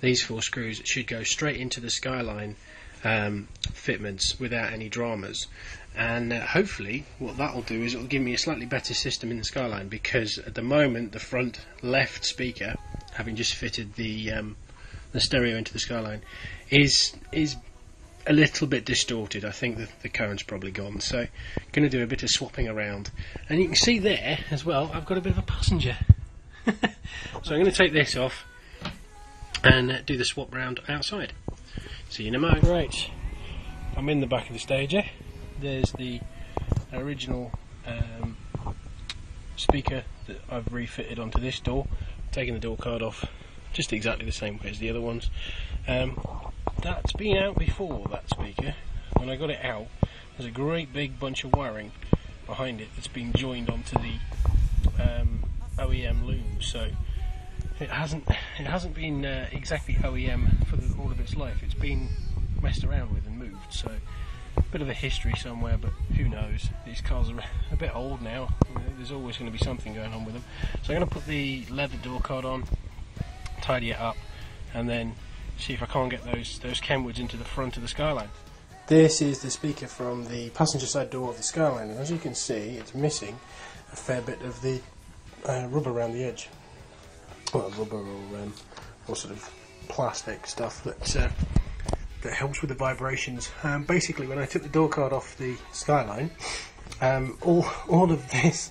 these 4 screws should go straight into the Skyline fitments without any dramas. And hopefully what that will do is it will give me a slightly better system in the Skyline, because at the moment the front left speaker, having just fitted the stereo into the Skyline, is a little bit distorted. I think the current's probably gone, so I'm going to do a bit of swapping around. And you can see there as well I've got a bit of a passenger. So I'm going to take this off and do the swap round outside. See you in a moment. Right, I'm in the back of the Stager. There's the original speaker that I've refitted onto this door, taking the door card off just exactly the same way as the other ones. That's been out before, that speaker. When I got it out, there's a great big bunch of wiring behind it that's been joined onto the OEM loom, so it hasn't been exactly OEM for all of its life. It's been messed around with and moved, so a bit of a history somewhere, but who knows. These cars are a bit old now. There's always going to be something going on with them. So I'm going to put the leather door card on, tidy it up, and then see if I can't get those Kenwoods into the front of the Skyline. This is the speaker from the passenger side door of the Skyline, and as you can see, it's missing a fair bit of the rubber around the edge. Well, rubber or sort of plastic stuff that helps with the vibrations. Basically, when I took the door card off the Skyline, all of this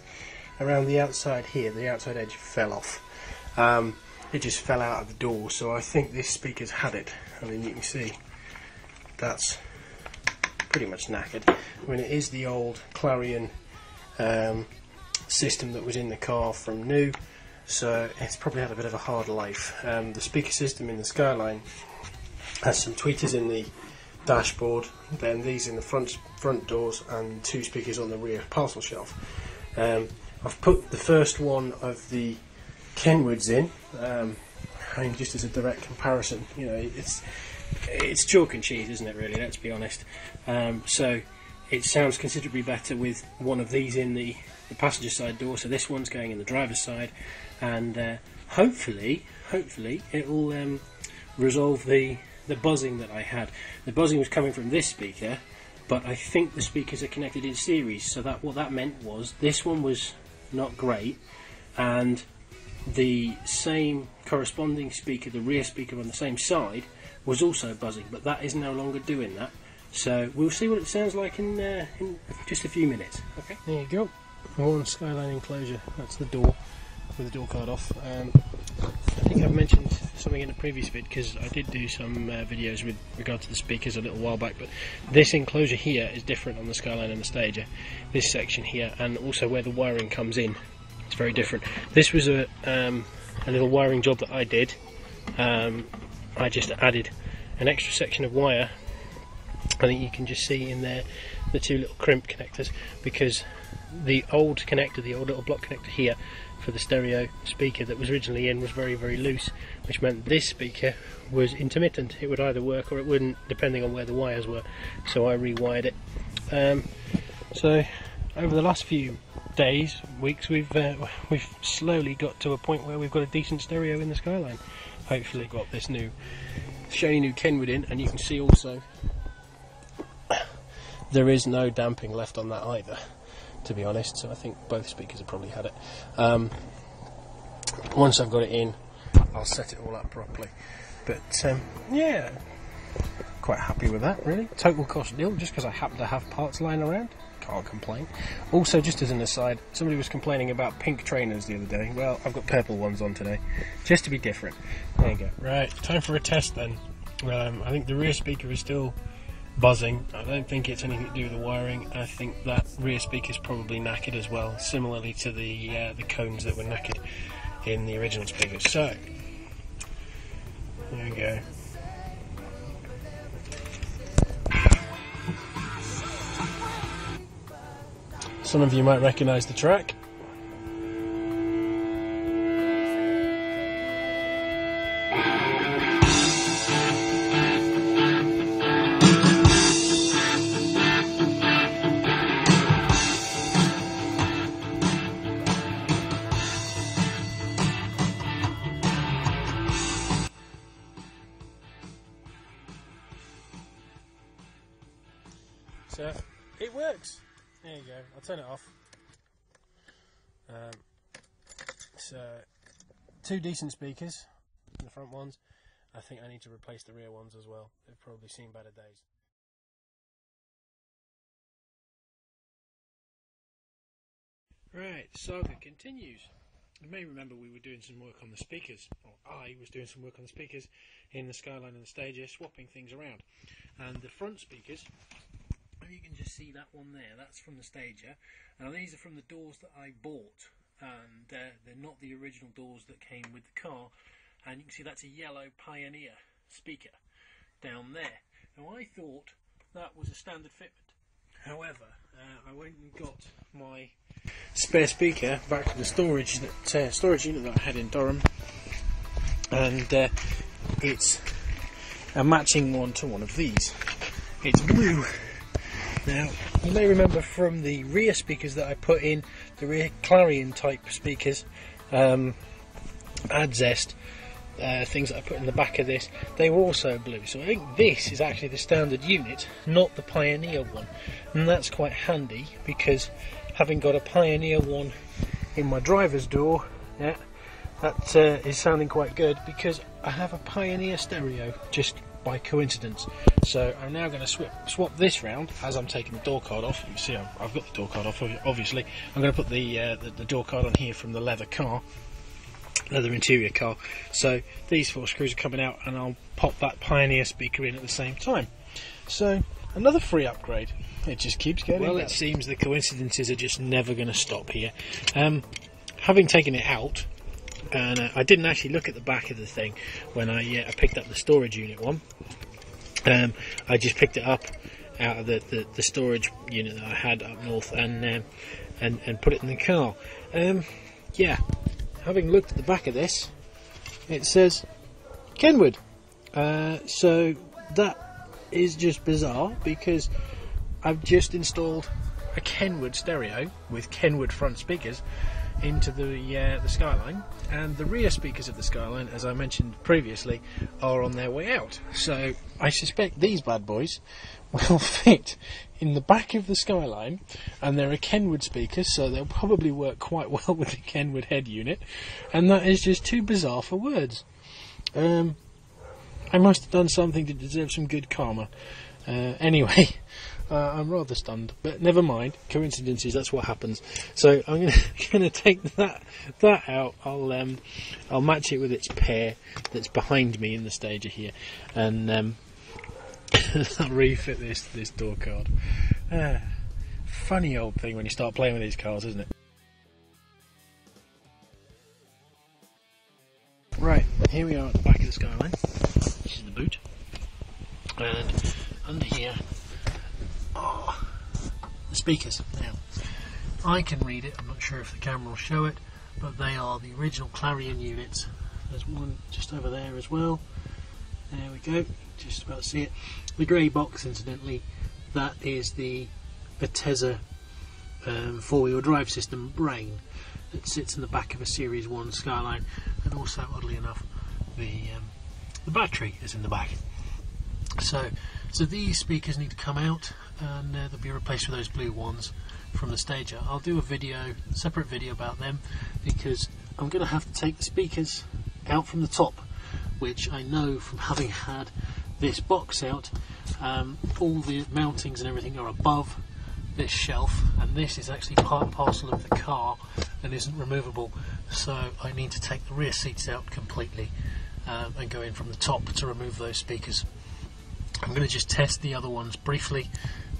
around the outside here, the outside edge, fell off. It just fell out of the door, so I think this speaker's had it. I mean, you can see that's pretty much knackered. I mean, it is the old Clarion system that was in the car from new, so it's probably had a bit of a hard life. The speaker system in the Skyline has some tweeters in the dashboard, then these in the front doors, and 2 speakers on the rear parcel shelf. I've put the first one of the Kenwoods in, I mean, just as a direct comparison. You know, it's chalk and cheese, isn't it, really, let's be honest. So it sounds considerably better with one of these in the passenger side door, so this one's going in the driver's side, and hopefully it will resolve the buzzing that I had. The buzzing was coming from this speaker, but I think the speakers are connected in series, so that what that meant was this one was not great, and the same corresponding speaker, the rear speaker on the same side, was also buzzing, but that is no longer doing that. So we'll see what it sounds like in just a few minutes. Okay, there you go. One Skyline enclosure. That's the door with the door card off. I think I've mentioned something in a previous vid, because I did do some videos with regard to the speakers a little while back, but this enclosure here is different on the Skyline and the Stager. This section here, and also where the wiring comes in, it's very different. This was a little wiring job that I did. I just added an extra section of wire. I think you can just see in there the 2 little crimp connectors, because the old connector, the old little block connector here for the stereo speaker that was originally in, was very, very loose, which meant this speaker was intermittent. It would either work or it wouldn't, depending on where the wires were. So I rewired it. So over the last few days, weeks, we've slowly got to a point where we've got a decent stereo in the Skyline. Hopefully got this new shiny new Kenwood in, and you can see also there is no damping left on that either, to be honest, so I think both speakers have probably had it. Once I've got it in, I'll set it all up properly. But yeah, quite happy with that, really. Total cost deal, just because I happen to have parts lying around. Can't complain. Also, just as an aside, somebody was complaining about pink trainers the other day. Well, I've got purple ones on today, just to be different. There you go. Right, time for a test then. I think the rear speaker is still buzzing. I don't think it's anything to do with the wiring. I think that rear speaker is probably knackered as well, similarly to the cones that were knackered in the original speakers. So there we go. Some of you might recognise the track. So it works. There you go. I'll turn it off. So 2 decent speakers, the front ones. I think I need to replace the rear ones as well. They've probably seen better days. Right, saga continues. You may remember we were doing some work on the speakers, or I was doing some work on the speakers in the Skyline and the Stager, swapping things around. And the front speakers, you can just see that one there, that's from the Stager. Now these are from the doors that I bought, and they're not the original doors that came with the car. And you can see that's a yellow Pioneer speaker down there. Now I thought that was a standard fitment. However, I went and got my spare speaker back from the storage unit that I had in Durham, and it's a matching one to one of these. It's blue. Now you may remember from the rear speakers that I put in, the rear Clarion type speakers, Adzest, things that I put in the back of this, they were also blue. So I think this is actually the standard unit, not the Pioneer one, and that's quite handy because having got a Pioneer one in my driver's door, yeah, that is sounding quite good because I have a Pioneer stereo just by coincidence. So I'm now going to swap this round as I'm taking the door card off. You see I've got the door card off, obviously. I'm going to put the door card on here from the leather interior car. So these 4 screws are coming out, and I'll pop that Pioneer speaker in at the same time. So another free upgrade. It just keeps getting better. It seems the coincidences are just never going to stop here. Having taken it out, and I didn't actually look at the back of the thing when I picked up the storage unit one. I just picked it up out of the storage unit that I had up north and put it in the car. Yeah. Having looked at the back of this, it says Kenwood. So that is just bizarre because I've just installed a Kenwood stereo with Kenwood front speakers into the Skyline, and the rear speakers of the Skyline, as I mentioned previously, are on their way out. So I suspect these bad boys will fit in the back of the Skyline, and they're a Kenwood speaker, so they'll probably work quite well with the Kenwood head unit, and that is just too bizarre for words. I must have done something to deserve some good karma. Anyway, I'm rather stunned, but never mind. Coincidences, that's what happens. So I'm gonna take that out. I'll match it with its pair that's behind me in the Stager here, and I'll refit this door card. Funny old thing when you start playing with these cars, isn't it? Right, here we are at the back of the Skyline. This is the boot, and under here are the speakers. Now, I can read it, I'm not sure if the camera will show it, but they are the original Clarion units. There's one just over there as well. There we go, just about to see it. The grey box, incidentally, that is the Tezza 4-wheel drive system brain that sits in the back of a Series 1 Skyline, and also, oddly enough, the battery is in the back. So these speakers need to come out, and they'll be replaced with those blue ones from the Stager. I'll do a separate video about them, because I'm going to have to take the speakers out from the top, which I know from having had this box out, all the mountings and everything are above this shelf, and this is actually part and parcel of the car and isn't removable, so I need to take the rear seats out completely and go in from the top to remove those speakers. I'm going to just test the other ones briefly,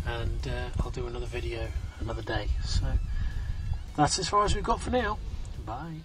and I'll do another video another day. So that's as far as we've got for now. Bye.